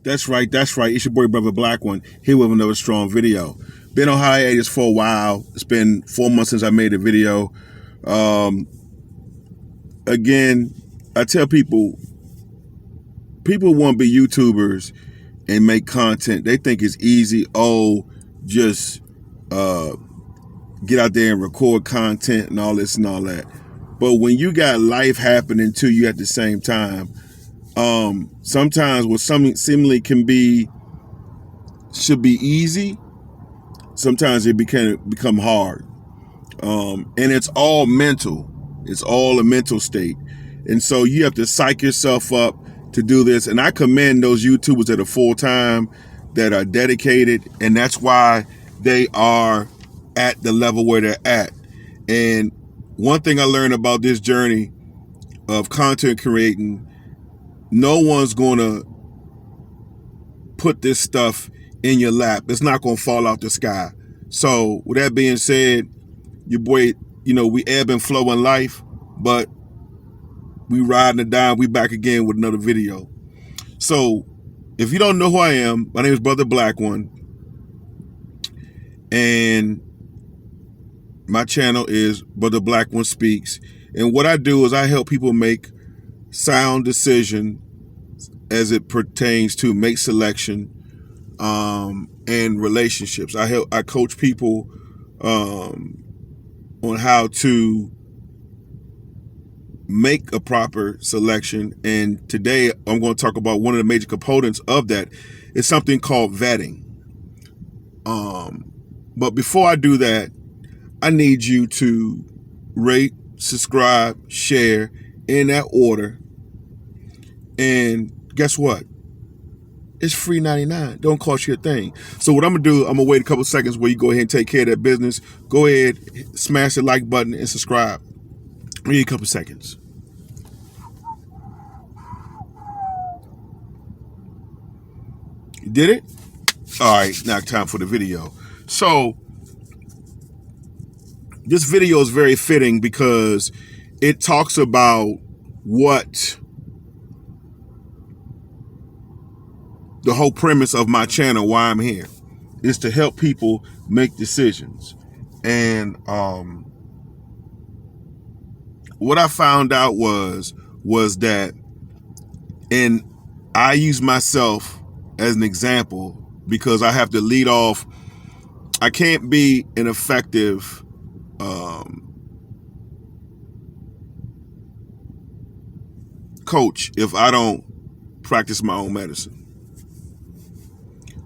That's right. That's right. It's your boy, Brother Black One, here with another strong video. Been on hiatus for a while. It's been 4 months since I made a video. Again, I tell people want to be YouTubers and make content. They think it's easy. Oh, just get out there and record content and all this and all that. But when you got life happening to you at the same time, sometimes what something seemingly should be easy, sometimes it become hard. And it's all mental. It's all a mental state. And so you have to psych yourself up to do this. And I commend those YouTubers that are full-time, that are dedicated, and that's why they are at the level where they're at. And one thing I learned about this journey of content creating, no one's going to put this stuff in your lap. It's not going to fall out the sky. So with that being said, your boy, we ebb and flow in life, but we riding and dying. We back again with another video. So if you don't know who I am, my name is Brother Black One, and my channel is Brother Black One Speaks. And what I do is I help people make sound decision as it pertains to mate selection and relationships. I coach people on how to make a proper selection. And today I'm going to talk about one of the major components of that. It's something called vetting. But before I do that, I need you to rate, subscribe, share in that order. And guess what? It's free 99. Don't cost you a thing. So what I'm going to do, I'm going to wait a couple seconds where you go ahead and take care of that business. Go ahead, smash the like button and subscribe. Give me a couple seconds. You did it? All right, now time for the video. So this video is very fitting because it talks about what the whole premise of my channel, why I'm here, is to help people make decisions. And what I found out was that, and I use myself as an example because I have to lead off. I can't be an effective coach if I don't practice my own medicine.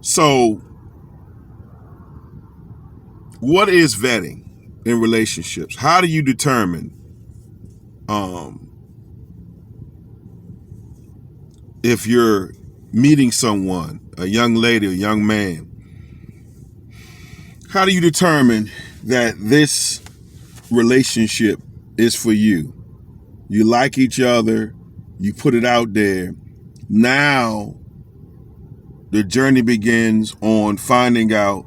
So what is vetting in relationships? How do you determine if you're meeting someone, a young lady, a young man? How do you determine that this relationship is for you? You like each other, you put it out there. Now the journey begins on finding out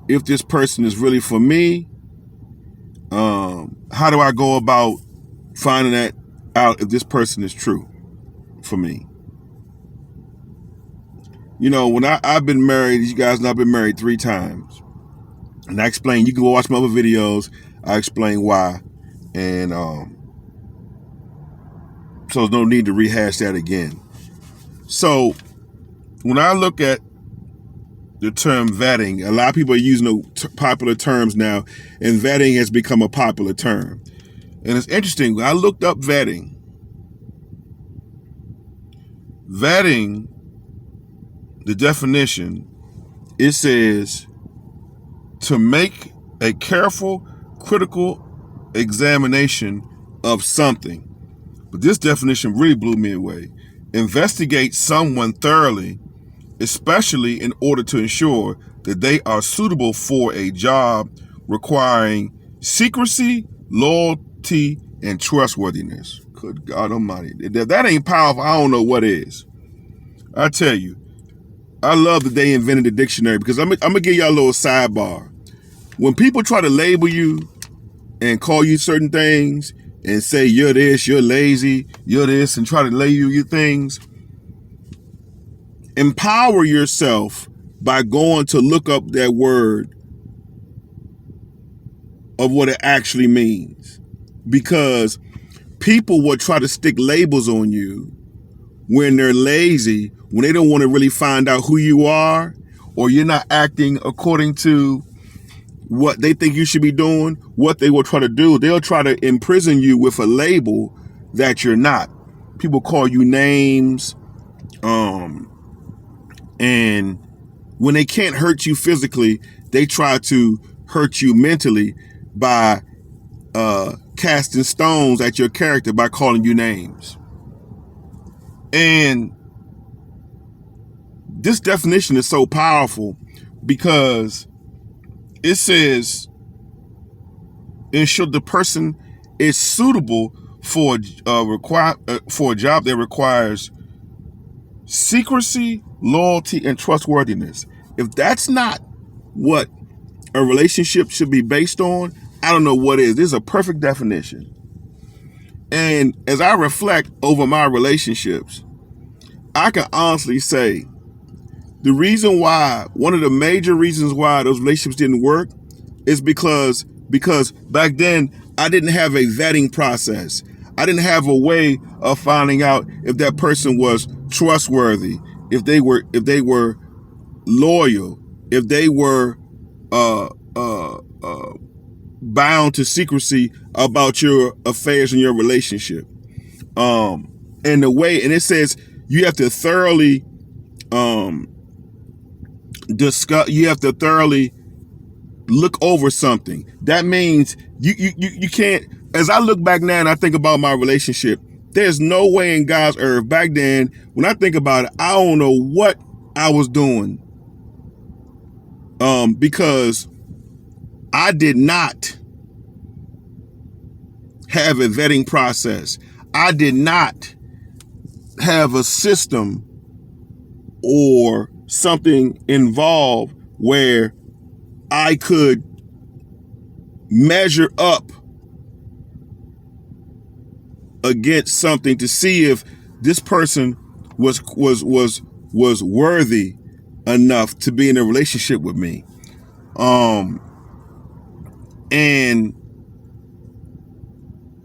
if this person is really for me. How do I go about finding that out if this person is true for me? When I've been married, you guys know I've been married 3 times. And I explain, you can go watch my other videos. I explain why. And so there's no need to rehash that again. So when I look at the term vetting, a lot of people are using popular terms now, and vetting has become a popular term. And it's interesting, when I looked up vetting, the definition, it says to make a careful, critical examination of something. But this definition really blew me away. Investigate someone thoroughly, especially in order to ensure that they are suitable for a job requiring secrecy, loyalty, and trustworthiness. Good God Almighty. If that ain't powerful, I don't know what is. I tell you, I love that they invented the dictionary, because I'm going to give y'all a little sidebar. When people try to label you and call you certain things and say you're this, you're lazy, you're this, and try to label you things, Empower yourself by going to look up that word of what it actually means. Because people will try to stick labels on you when they're lazy, when they don't want to really find out who you are, or you're not acting according to what they think you should be doing. What they will try to do, they'll try to imprison you with a label that you're not. People call you names, and when they can't hurt you physically, they try to hurt you mentally by casting stones at your character by calling you names. And this definition is so powerful because it says, ensure the person is suitable for a job that requires secrecy, loyalty, and trustworthiness. If that's not what a relationship should be based on, I don't know what is. This is a perfect definition. And as I reflect over my relationships, I can honestly say one of the major reasons why those relationships didn't work is because back then I didn't have a vetting process. I didn't have a way of finding out if that person was trustworthy, if they were loyal, if they were bound to secrecy about your affairs and your relationship. And it says you have to thoroughly you have to thoroughly look over something. That means you can't, as I look back now and I think about my relationship, there's no way in God's earth. Back then, when I think about it, I don't know what I was doing. Because I did not have a vetting process. I did not have a system or something involved where I could measure up against something to see if this person was worthy enough to be in a relationship with me. And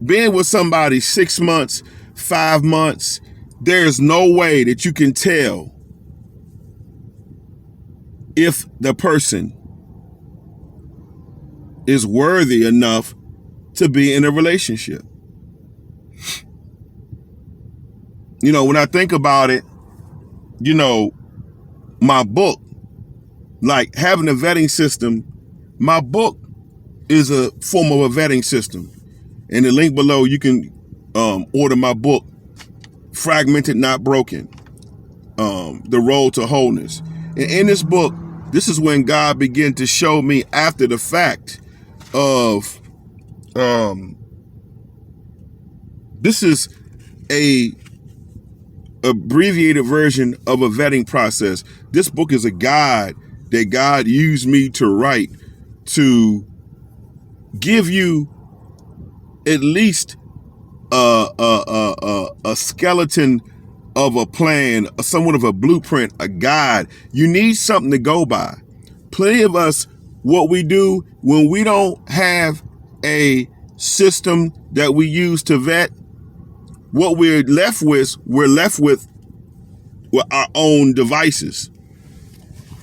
being with somebody 6 months, 5 months, there's no way that you can tell if the person is worthy enough to be in a relationship. You know, when I think about it, you know, my book, like having a vetting system, my book is a form of a vetting system. In the link below, you can order my book, Fragmented Not Broken, The Road to Wholeness. And in this book, this is when God began to show me after the fact of, this is a abbreviated version of a vetting process. This book is a guide that God used me to write to give you at least a skeleton of a plan, somewhat of a blueprint, a guide. You need something to go by. Plenty of us, what we do when we don't have a system that we use to vet, what we're left with our own devices.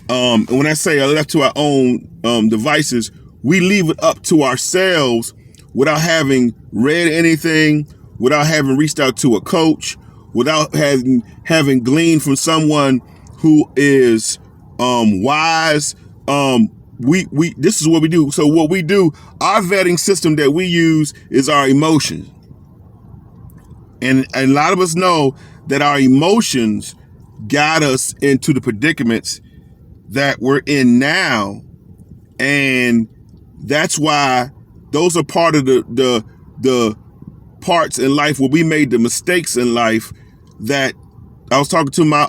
And when I say left to our own devices, we leave it up to ourselves without having read anything, without having reached out to a coach, without having gleaned from someone who is wise. This is what we do. So what we do, our vetting system that we use is our emotions. And a lot of us know that our emotions got us into the predicaments that we're in now. And that's why those are part of the parts in life where we made the mistakes in life. That I was talking to my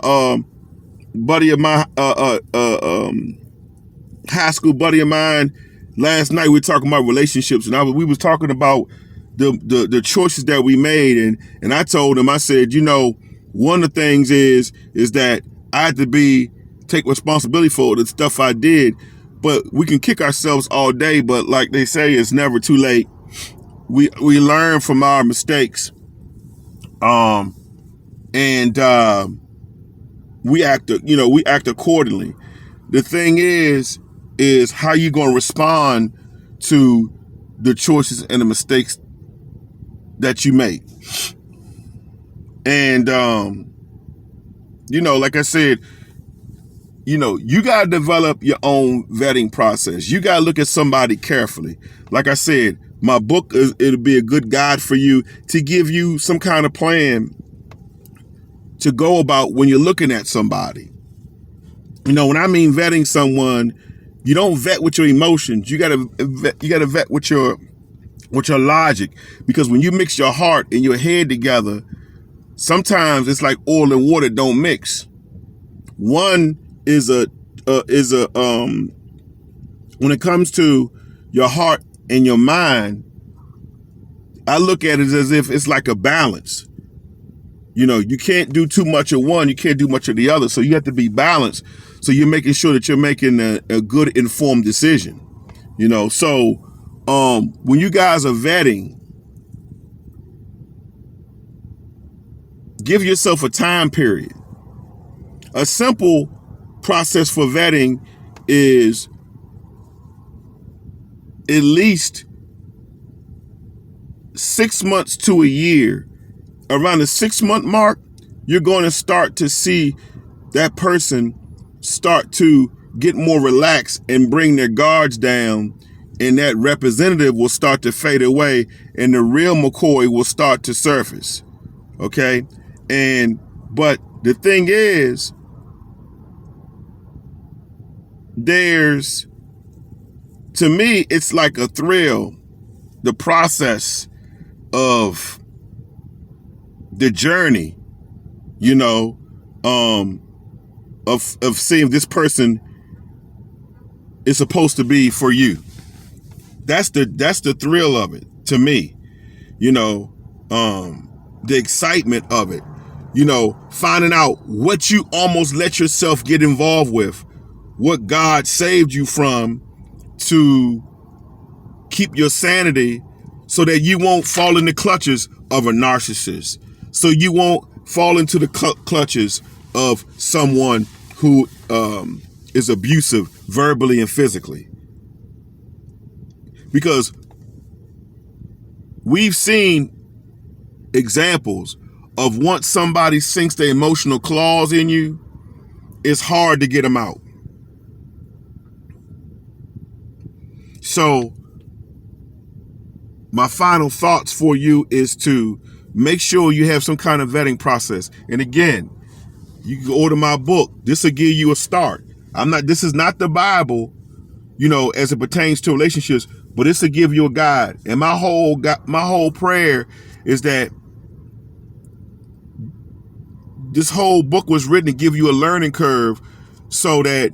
buddy of my high school buddy of mine last night. We were talking about relationships, and we was talking about the choices that we made, and I told him, I said, you know, one of the things is that I had to take responsibility for the stuff I did. But we can kick ourselves all day, but like they say, it's never too late. We learn from our mistakes, and we act accordingly. The thing is how you going to respond to the choices and the mistakes that you make. And like I said, you got to develop your own vetting process. You got to look at somebody carefully. Like I said, my book, it'll be a good guide for you to give you some kind of plan to go about when you're looking at somebody. When I mean vetting someone, you don't vet with your emotions. You got to vet with your logic, because when you mix your heart and your head together, sometimes it's like oil and water don't mix. One is when it comes to your heart and your mind, I look at it as if it's like a balance. You can't do too much of one, you can't do much of the other. So you have to be balanced. So you're making sure that you're making a good informed decision. So when you guys are vetting, give yourself a time period. A simple process for vetting is at least 6 months to a year. Around the 6-month mark, you're going to start to see that person start to get more relaxed and bring their guards down, and that representative will start to fade away, and the real McCoy will start to surface. Okay? But the thing is, to me, it's like a thrill, the process of the journey, of seeing this person is supposed to be for you. That's the thrill of it to me, the excitement of it, finding out what you almost let yourself get involved with, what God saved you from, to keep your sanity so that you won't fall in the clutches of a narcissist, so you won't fall into the clutches of someone who is abusive verbally and physically. Because we've seen examples of once somebody sinks their emotional claws in you, it's hard to get them out. So my final thoughts for you is to make sure you have some kind of vetting process. And again, you can order my book. This will give you a start. This is not the Bible, as it pertains to relationships, but this will give you a guide. And my whole prayer is that this whole book was written to give you a learning curve so that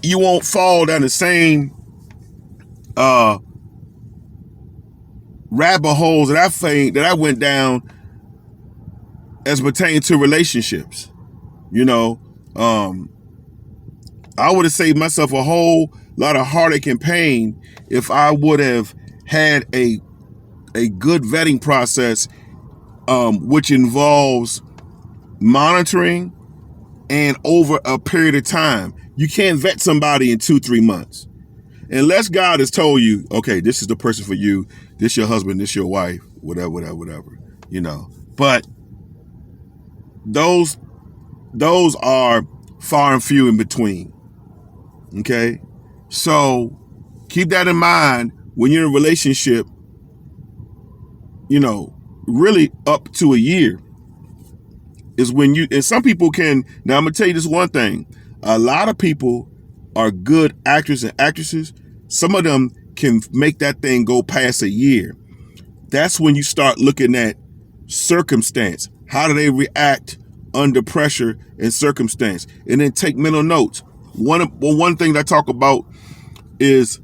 you won't fall down the same rabbit holes that I went down as pertaining to relationships. I would have saved myself a whole lot of heartache and pain if I would have had a good vetting process, which involves monitoring and over a period of time. You can't vet somebody in 2-3 months. Unless God has told you, okay, this is the person for you, this your husband, this your wife, whatever. But those are far and few in between. Okay? So keep that in mind when you're in a relationship, really up to a year is when and some people can, now I'm gonna tell you this one thing, a lot of people are good actors and actresses. Some of them can make that thing go past a year. That's when you start looking at circumstance. How do they react under pressure and circumstance? And then take mental notes. One thing that I talk about is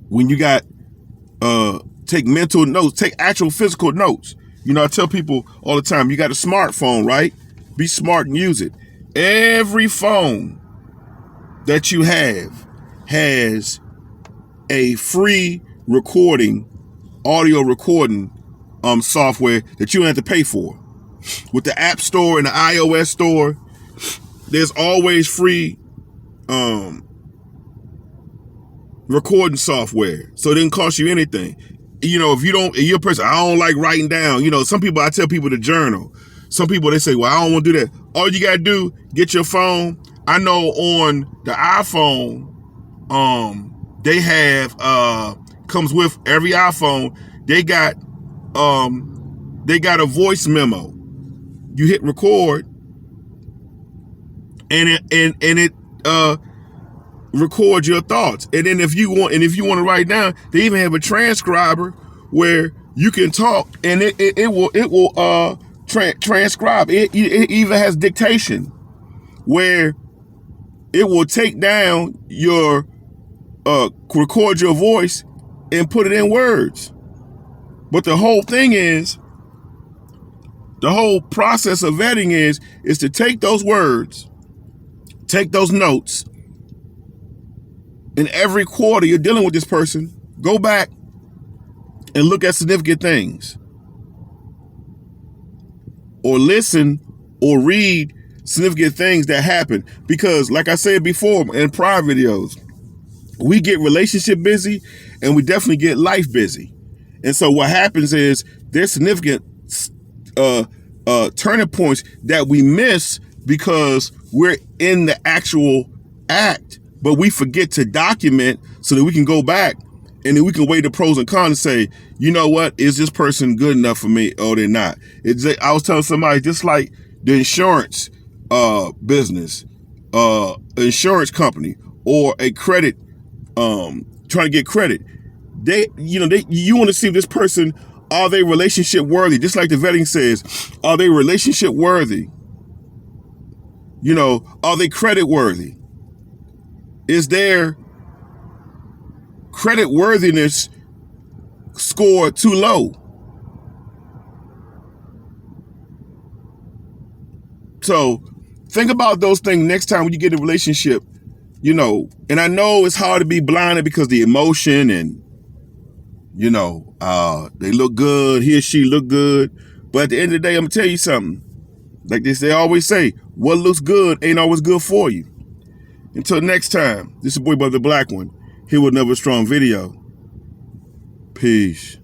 when you got take mental notes, take actual physical notes. You know, I tell people all the time, you got a smartphone, right? Be smart and use it. Every phone that you have has a free recording, audio recording software that you don't have to pay for. With the App Store and the iOS Store, there's always free recording software. So it didn't cost you anything. You know, if you're a person, I don't like writing down. You know, some people, I tell people to journal. Some people, they say, well, I don't want to do that. All you got to do, get your phone. I know on the iPhone, they have, comes with every iPhone, they got a voice memo. You hit record and it record your thoughts. And then if you want to write down, they even have a transcriber where you can talk and it will transcribe. It even has dictation where it will take down your record your voice and put it in words. But the whole thing is, the whole process of vetting is to take those words, take those notes, and every quarter you're dealing with this person, go back and look at significant things. Or listen or read significant things that happen. Because like I said before in prior videos, we get relationship busy and we definitely get life busy. And so what happens is there's significant turning points that we miss because we're in the actual act, but we forget to document so that we can go back and then we can weigh the pros and cons and say, you know what, is this person good enough for me or they're not? I was telling somebody, just like the insurance business, insurance company, or a credit, trying to get credit. You want to see if this person, are they relationship worthy? Just like the vetting says, are they relationship worthy? You know, are they credit worthy? Is their credit worthiness score too low? So think about those things next time when you get in a relationship, you know, and I know it's hard to be blinded because the emotion and, you know, they look good, he or she look good. But at the end of the day, I'm gonna tell you something. Like they always say, what looks good ain't always good for you. Until next time, this is your boy Brother Black One, here with another strong video. Peace.